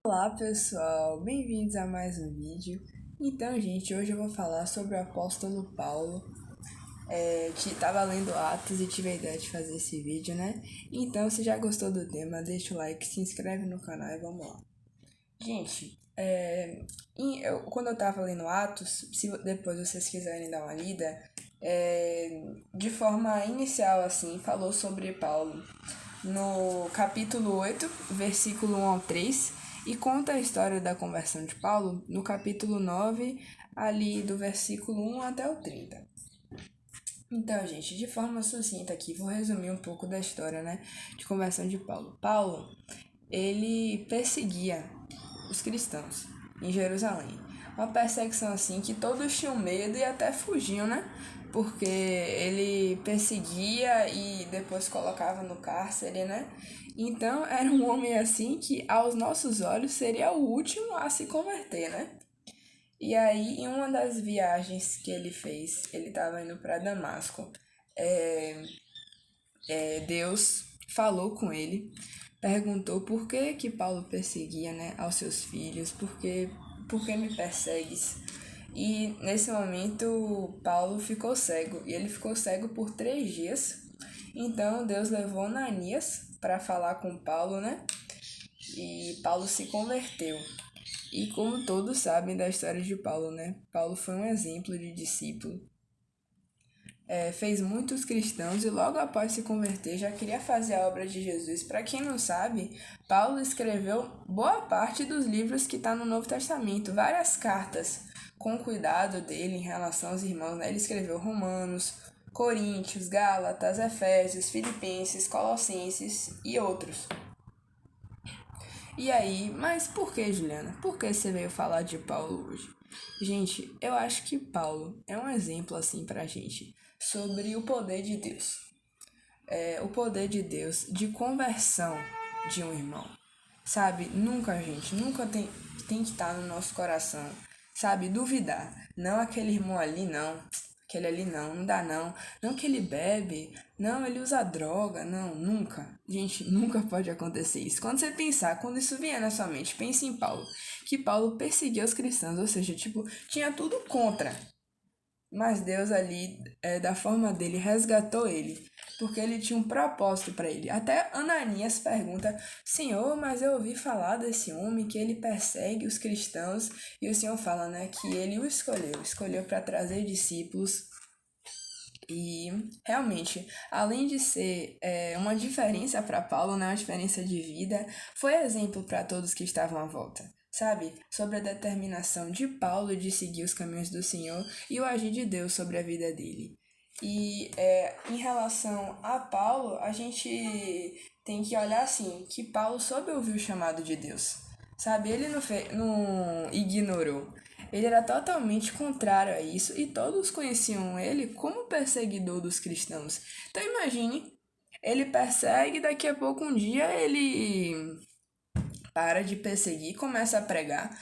Olá pessoal, bem-vindos a mais um vídeo. Então, gente, hoje eu vou falar sobre o apóstolo Paulo, que estava lendo Atos e tive a ideia de fazer esse vídeo, né? Então, se já gostou do tema, deixa o like, se inscreve no canal e vamos lá. Gente, quando eu tava lendo Atos, se depois vocês quiserem dar uma lida, de forma inicial, assim, falou sobre Paulo no capítulo 8, versículo 1 ao 3, e conta a história da conversão de Paulo no capítulo 9, ali do versículo 1 até o 30. Então, gente, de forma sucinta aqui, vou resumir um pouco da história, né, de conversão de Paulo. Paulo, ele perseguia os cristãos em Jerusalém. Uma perseguição assim que todos tinham medo e até fugiam, né? Porque ele perseguia e depois colocava no cárcere, né? Então era um homem assim que aos nossos olhos seria o último a se converter, né? E aí, em uma das viagens que ele fez, ele estava indo para Damasco. Deus falou com ele, perguntou por que Paulo perseguia, né, aos seus filhos, por que me persegues? E nesse momento Paulo ficou cego, e ele ficou cego por 3 dias. Então Deus levou Ananias para falar com Paulo, né? E Paulo se converteu. E como todos sabem da história de Paulo, né? Paulo foi um exemplo de discípulo, fez muitos cristãos e logo após se converter já queria fazer a obra de Jesus. Para quem não sabe, Paulo escreveu boa parte dos livros que está no Novo Testamento, várias cartas com cuidado dele em relação aos irmãos, né? Ele escreveu Romanos, Coríntios, Gálatas, Efésios, Filipenses, Colossenses e outros. E aí, mas por que, Juliana? Por que você veio falar de Paulo hoje? Gente, eu acho que Paulo é um exemplo assim pra gente sobre o poder de Deus. O poder de Deus de conversão de um irmão. Sabe? Nunca, gente, nunca tem que estar no nosso coração. Sabe? Duvidar. Não aquele irmão ali, não. Aquele ali não, não dá não. Não que ele bebe, não, ele usa droga, não, nunca. Gente, nunca pode acontecer isso. Quando você pensar, quando isso vier na sua mente, pense em Paulo. Que Paulo perseguia os cristãos, ou seja, tipo, tinha tudo contra. Mas Deus ali, da forma dele, resgatou ele, porque ele tinha um propósito para ele. Até Ananias pergunta: Senhor, mas eu ouvi falar desse homem que ele persegue os cristãos. E o Senhor fala, né, que ele o escolheu para trazer discípulos. E realmente, além de ser uma diferença para Paulo, né, uma diferença de vida, foi exemplo para todos que estavam à volta. Sabe? Sobre a determinação de Paulo de seguir os caminhos do Senhor e o agir de Deus sobre a vida dele. E em relação a Paulo, a gente tem que olhar assim, que Paulo soube ouvir o chamado de Deus. Sabe? Ele não ignorou. Ele era totalmente contrário a isso e todos conheciam ele como perseguidor dos cristãos. Então imagine, ele persegue, daqui a pouco um dia ele para de perseguir e começa a pregar.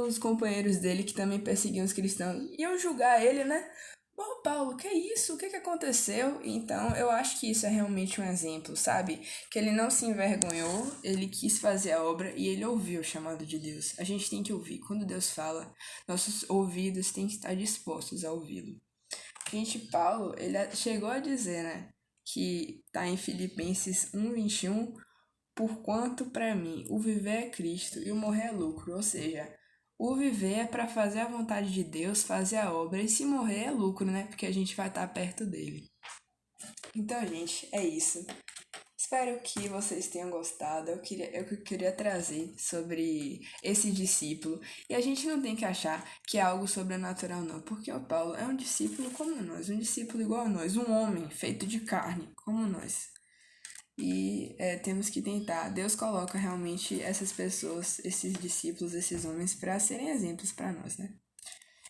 Os companheiros dele que também perseguiam os cristãos iam julgar ele, né? Pô, Paulo, que isso? O que aconteceu? Então, eu acho que isso é realmente um exemplo, sabe? Que ele não se envergonhou, ele quis fazer a obra e ele ouviu o chamado de Deus. A gente tem que ouvir. Quando Deus fala, nossos ouvidos têm que estar dispostos a ouvi-lo. Gente, Paulo, ele chegou a dizer, né? Que tá em Filipenses 1:21, porquanto para mim o viver é Cristo e o morrer é lucro, ou seja, o viver é para fazer a vontade de Deus, fazer a obra, e se morrer é lucro, né? Porque a gente vai estar perto dele. Então, gente, é isso. Espero que vocês tenham gostado. Eu queria trazer sobre esse discípulo. E a gente não tem que achar que é algo sobrenatural, não. Porque o Paulo é um discípulo como nós, um discípulo igual a nós, um homem feito de carne como nós. E temos que tentar. Deus coloca realmente essas pessoas, esses discípulos, esses homens, para serem exemplos para nós, né?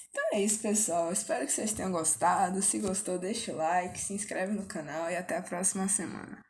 Então é isso, pessoal. Espero que vocês tenham gostado. Se gostou, deixa o like, se inscreve no canal e até a próxima semana.